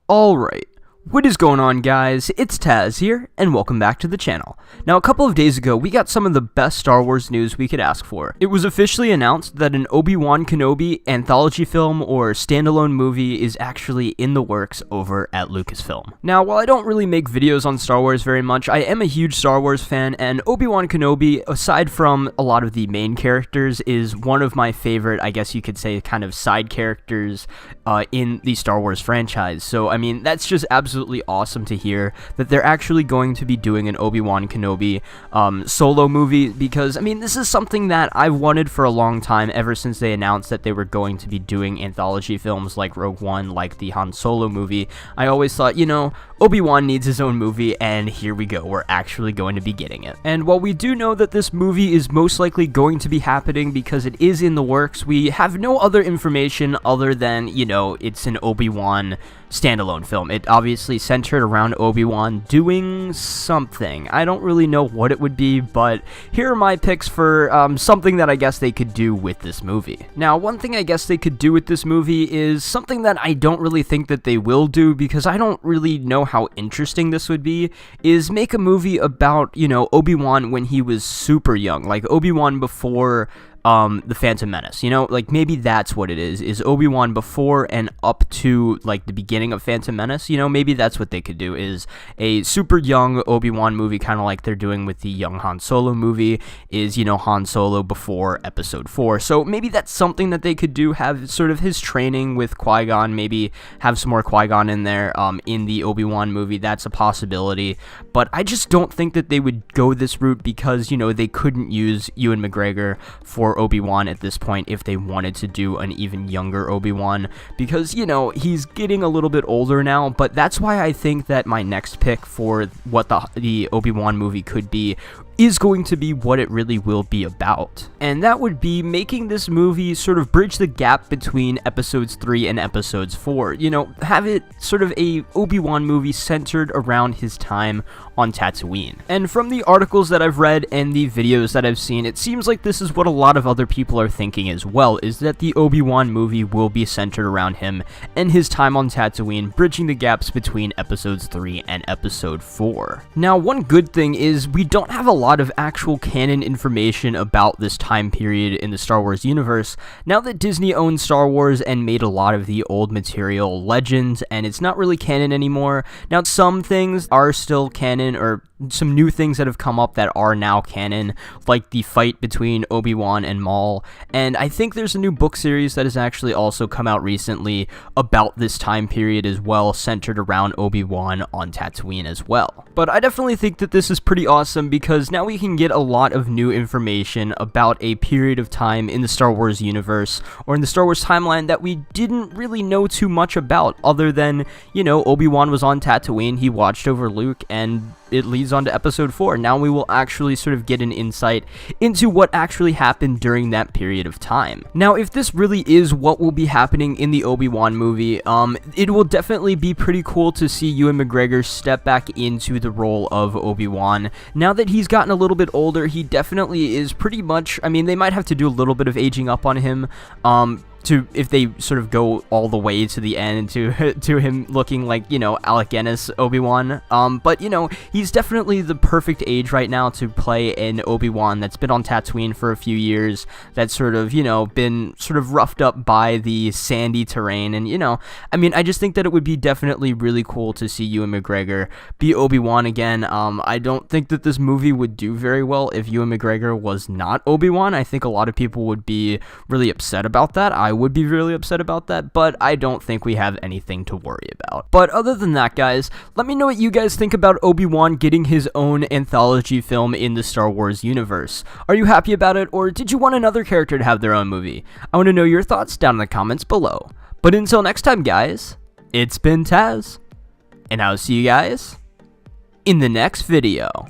Alright, what is going on, guys? It's Tazz here, and welcome back to the channel. Now, a couple of days ago, we got some of the best Star Wars news we could ask for. It was officially announced that an Obi-Wan Kenobi anthology film or standalone movie is actually in the works over at Lucasfilm. Now, while I don't really make videos on Star Wars very much, I am a huge Star Wars fan, and Obi-Wan Kenobi, aside from a lot of the main characters, is one of my favorite, I guess you could say, kind of side characters in the Star Wars franchise. So, I mean, that's just absolutely awesome to hear that they're actually going to be doing an Obi-Wan Kenobi solo movie, because, I mean, this is something that I've wanted for a long time, ever since they announced that they were going to be doing anthology films like Rogue One, like the Han Solo movie. I always thought, you know, Obi-Wan needs his own movie, and here we go, we're actually going to be getting it. And while we do know that this movie is most likely going to be happening because it is in the works, we have no other information other than, you know, it's an Obi-Wan standalone film. It obviously centered around Obi-Wan doing something. I don't really know what it would be, but here are my picks for something that I guess they could do with this movie. Now, one thing I guess they could do with this movie is something that I don't really think that they will do, because I don't really know how interesting this would be, is make a movie about, you know, Obi-Wan when he was super young, like Obi-Wan before the Phantom Menace, you know, like maybe that's what it is Obi-Wan before and up to like the beginning of Phantom Menace, you know, maybe that's what they could do, is a super young Obi-Wan movie, kind of like they're doing with the young Han Solo movie, is, you know, Han Solo before episode 4, so maybe that's something that they could do, have sort of his training with Qui-Gon, maybe have some more Qui-Gon in there, in the Obi-Wan movie, that's a possibility, but I just don't think that they would go this route, because, you know, they couldn't use Ewan McGregor for Obi-Wan at this point if they wanted to do an even younger Obi-Wan, because, you know, he's getting a little bit older now. But that's why I think that my next pick for what the Obi-Wan movie could be is going to be what it really will be about. And that would be making this movie sort of bridge the gap between episodes 3 and episodes 4. You know, have it sort of a Obi-Wan movie centered around his time on Tatooine. And from the articles that I've read and the videos that I've seen, it seems like this is what a lot of other people are thinking as well, is that the Obi-Wan movie will be centered around him and his time on Tatooine, bridging the gaps between episodes 3 and episode 4. Now, one good thing is we don't have a lot of actual canon information about this time period in the Star Wars universe, now that Disney owns Star Wars and made a lot of the old material legends, and it's not really canon anymore. Now, some things are still canon, or some new things that have come up that are now canon, like the fight between Obi-Wan and Maul, and I think there's a new book series that has actually also come out recently about this time period as well, centered around Obi-Wan on Tatooine as well. But I definitely think that this is pretty awesome, because now we can get a lot of new information about a period of time in the Star Wars universe, or in the Star Wars timeline, that we didn't really know too much about, other than, you know, Obi-Wan was on Tatooine, he watched over Luke, and it leads on to episode 4. Now we will actually sort of get an insight into what actually happened during that period of time. Now, if this really is what will be happening in the Obi-Wan movie, it will definitely be pretty cool to see Ewan McGregor step back into the role of Obi-Wan. Now that he's gotten a little bit older, he definitely is pretty much, I mean, they might have to do a little bit of aging up on him, if they sort of go all the way to the end to him looking like, you know, Alec Guinness Obi-Wan, but, you know, he's definitely the perfect age right now to play an Obi-Wan that's been on Tatooine for a few years, that's sort of, you know, been sort of roughed up by the sandy terrain, and, you know, I mean, I just think that it would be definitely really cool to see Ewan McGregor be Obi-Wan again. I don't think that this movie would do very well if Ewan McGregor was not Obi-Wan. I think a lot of people would be really upset about that. I would be really upset about that, but I don't think we have anything to worry about. But other than that, guys, let me know what you guys think about Obi-Wan getting his own anthology film in the Star Wars universe. Are you happy about it, or did you want another character to have their own movie? I want to know your thoughts down in the comments below. But until next time, guys, it's been Tazz, and I'll see you guys in the next video.